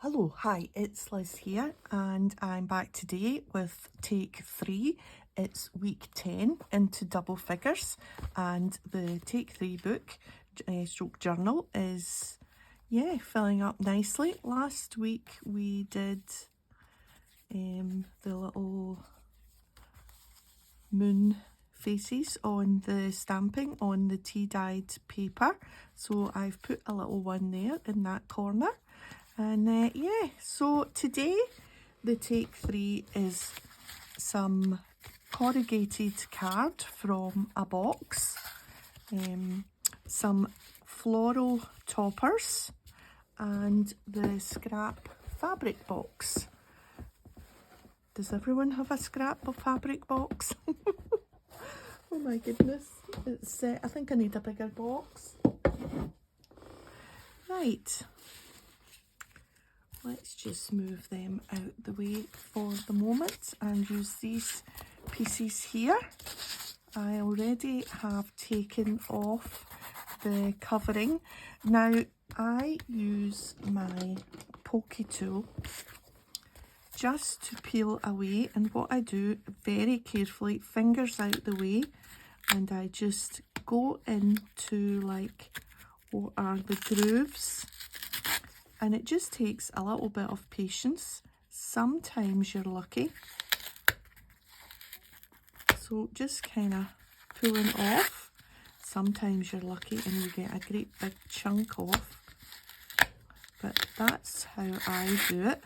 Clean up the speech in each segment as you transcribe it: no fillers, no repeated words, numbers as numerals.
Hello, hi, it's Liz here, and I'm back today with take 3. It's week 10 into double figures, and the take 3 book, stroke journal, is, filling up nicely. Last week we did the little moon faces on the stamping on the tea-dyed paper, so I've put a little one there in that corner. And so today the take 3 is some corrugated card from a box, some floral toppers, and the scrap fabric box. Does everyone have a scrap of fabric box? Oh my goodness, it's I think I need a bigger box. Right. Let's just move them out the way for the moment and use these pieces here. I already have taken off the covering. Now I use my pokey tool just to peel away, and what I do very carefully, fingers out the way, and I just go into like what are the grooves. And it just takes a little bit of patience. Sometimes you're lucky. So just kind of pulling off. Sometimes you're lucky and you get a great big chunk off. But that's how I do it.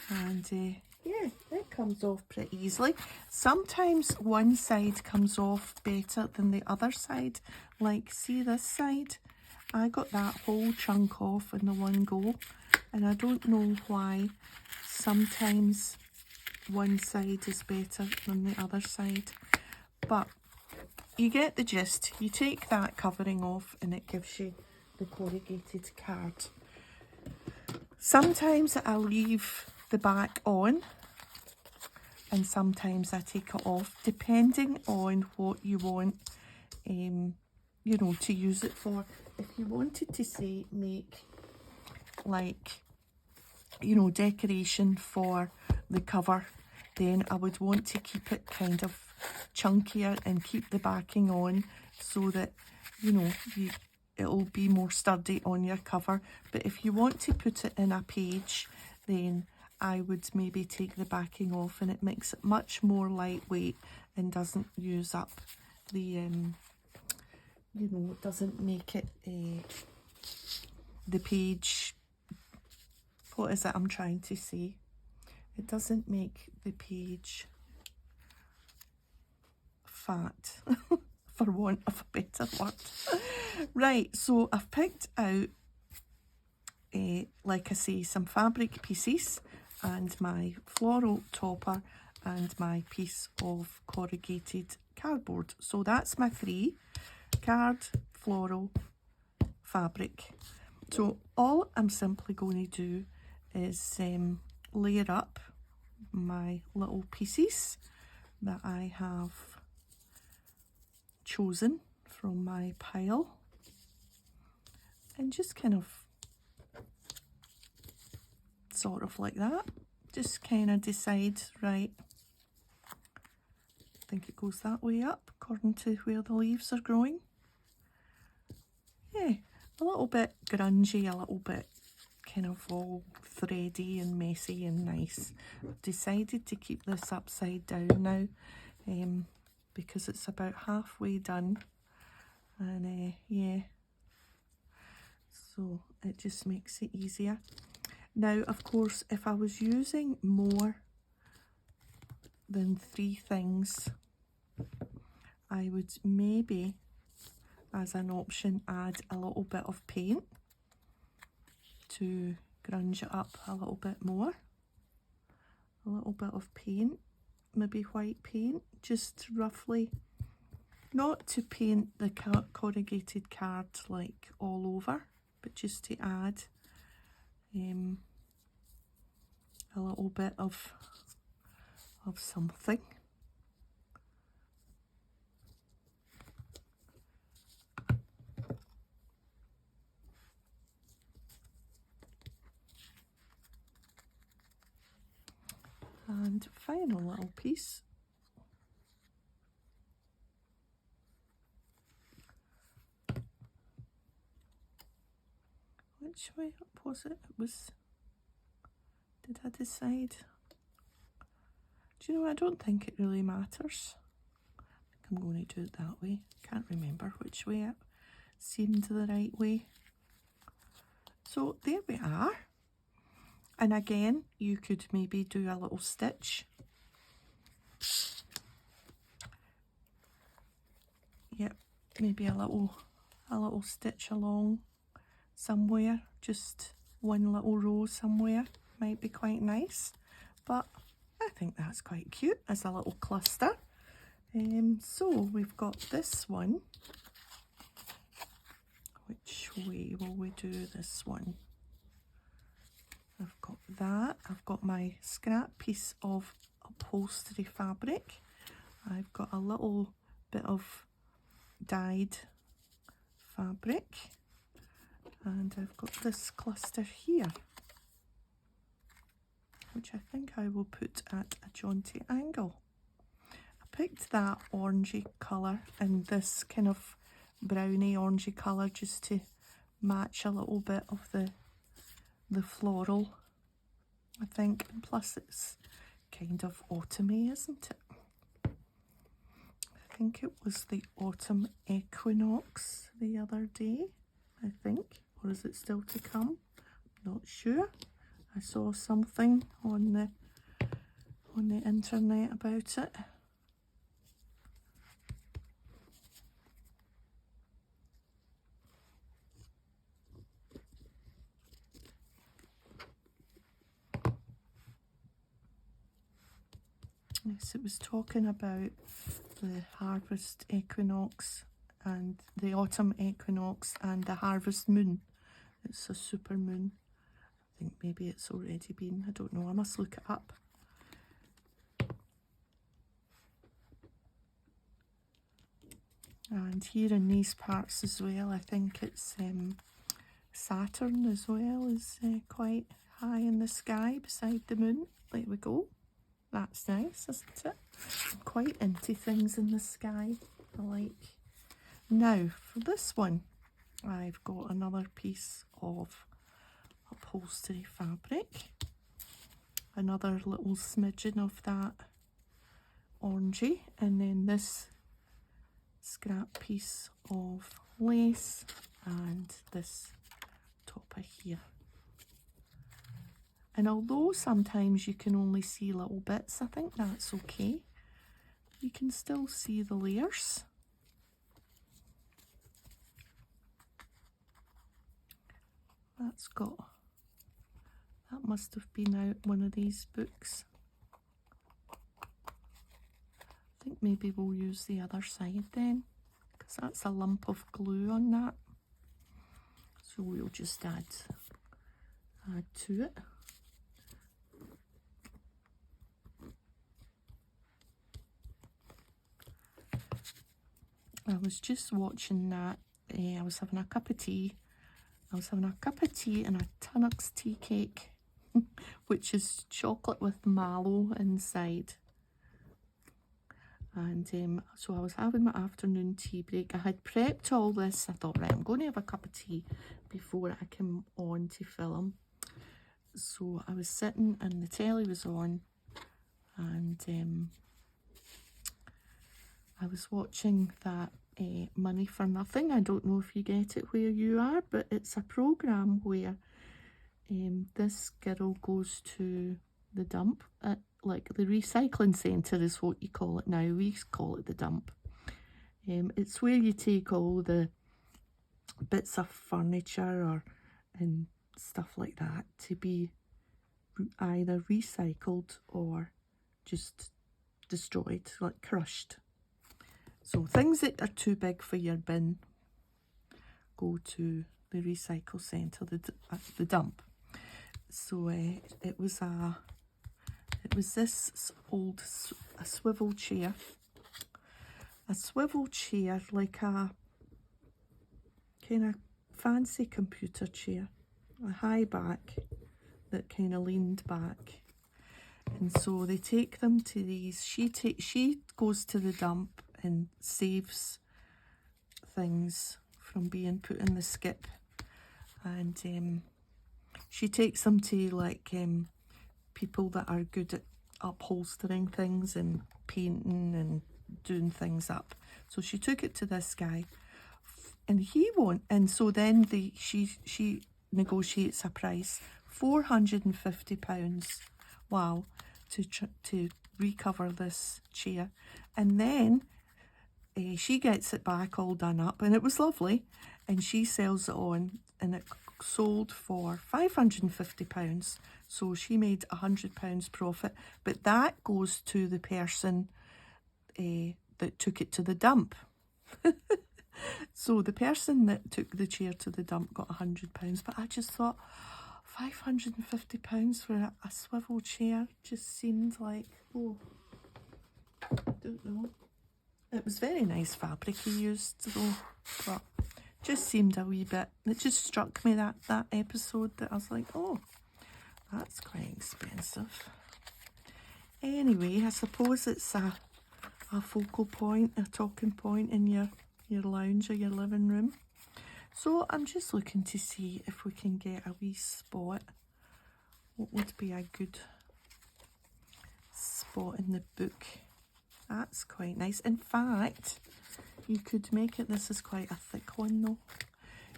And it comes off pretty easily. Sometimes one side comes off better than the other side. Like, see this side? I got that whole chunk off in the one go, and I don't know why. Sometimes one side is better than the other side, but you get the gist. You take that covering off and it gives you the corrugated card. Sometimes I'll leave the back on and sometimes I take it off, depending on what you want to use it for. If you wanted to say make like, decoration for the cover, then I would want to keep it kind of chunkier and keep the backing on so that, it'll be more sturdy on your cover. But if you want to put it in a page, then I would maybe take the backing off, and it makes it much more lightweight and doesn't use up the it doesn't make it the page, what is it I'm trying to say? It doesn't make the page fat, for want of a better word. Right, so I've picked out, like I say, some fabric pieces and my floral topper and my piece of corrugated cardboard. So that's my 3. Card, floral, fabric. So all I'm simply going to do is layer up my little pieces that I have chosen from my pile, and just kind of sort of like that. Just kind of decide, right, I think it goes that way up according to where the leaves are growing. Yeah, a little bit grungy, a little bit kind of all thready and messy and nice. I've decided to keep this upside down now because it's about halfway done, and so it just makes it easier. Now, of course, if I was using more than 3 things, I would maybe, as an option, add a little bit of paint to grunge it up a little bit more. A little bit of paint, maybe white paint, just roughly, not to paint the corrugated card like all over, but just to add a little bit of something. And final little piece. Which way up was it? It was, did I decide? Do you know, I don't think it really matters. I think I'm going to do it that way. Can't remember which way it seemed the right way. So there we are. And again, you could maybe do a little stitch. Yep, maybe a little stitch along somewhere, just one little row somewhere might be quite nice. But I think that's quite cute as a little cluster. So we've got this one. Which way will we do this one? I've got that. I've got my scrap piece of upholstery fabric. I've got a little bit of dyed fabric. And I've got this cluster here, which I think I will put at a jaunty angle. I picked that orangey colour and this kind of browny orangey colour just to match a little bit of the floral, I think. And plus it's kind of autumny, isn't it? I think it was the autumn equinox the other day, I think. Or is it still to come? Not sure. I saw something on the internet about it. Yes, it was talking about the harvest equinox and the autumn equinox and the harvest moon. It's a super moon. I think maybe it's already been. I don't know. I must look it up. And here in these parts as well, I think it's Saturn as well is quite high in the sky beside the moon. There we go. That's nice, isn't it? I'm quite into things in the sky. I like. Now, for this one, I've got another piece of upholstery fabric. Another little smidgen of that orangey. And then this scrap piece of lace and this topper here. And although sometimes you can only see little bits, I think that's okay. You can still see the layers. That must have been out one of these books. I think maybe we'll use the other side then, because that's a lump of glue on that. So we'll just add to it. I was just watching that. I was having a cup of tea. I was having a cup of tea and a Tunnocks tea cake, which is chocolate with mallow inside. And so I was having my afternoon tea break. I had prepped all this. I thought, right, I'm going to have a cup of tea before I came on to film. So I was sitting and the telly was on, and I was watching that Money for Nothing. I don't know if you get it where you are, but it's a programme where this girl goes to the dump at, like, the recycling centre is what you call it now. We call it the dump. It's where you take all the bits of furniture and stuff like that to be either recycled or just destroyed, like crushed. So things that are too big for your bin go to the recycle centre, the dump. So it was this old a swivel chair, like a kind of fancy computer chair, a high back that kind of leaned back. And so they take them to these, she goes to the dump and saves things from being put in the skip. And she takes them to like people that are good at upholstering things and painting and doing things up. So she took it to this guy, and he won't. And so then she negotiates a price, £450. Wow, to recover this chair, and then she gets it back all done up, and it was lovely, and she sells it on, and it sold for £550. So she made £100 profit, but that goes to the person that took it to the dump. So the person that took the chair to the dump got £100, but I just thought £550 for a swivel chair just seemed like, oh, I don't know. It was very nice fabric he used though, but just seemed a wee bit, it just struck me that episode that I was like, oh, that's quite expensive. Anyway, I suppose it's a focal point, a talking point in your lounge or your living room. So I'm just looking to see if we can get a wee spot. What would be a good spot in the book? That's quite nice. In fact, you could make it, this is quite a thick one though.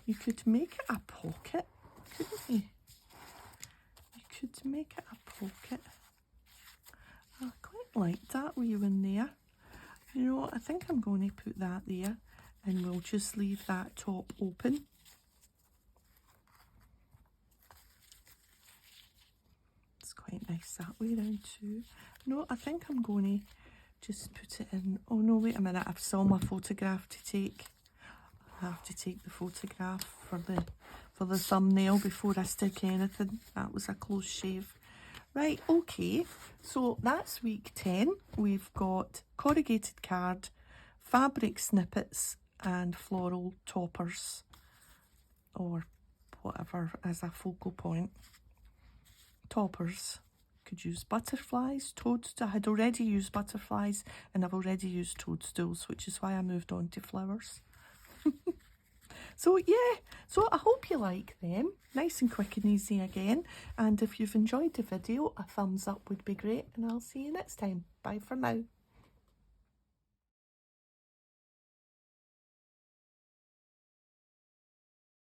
You could make it a pocket, couldn't you? You could make it a pocket. I quite like that wee one there. You know what, I think I'm going to put that there, and we'll just leave that top open. It's quite nice that way round too. No, I think I'm going to just put it in. Oh no, wait a minute, I've still my photograph to take. I have to take the photograph for the thumbnail before I stick anything. That was a close shave. Right, okay, so that's week 10. We've got corrugated card, fabric snippets, and floral toppers, or whatever as a focal point. Toppers. Could use butterflies, toadstools. I had already used butterflies, and I've already used toadstools, which is why I moved on to flowers. So yeah, so I hope you like them. Nice and quick and easy again. And if you've enjoyed the video, a thumbs up would be great, and I'll see you next time. Bye for now.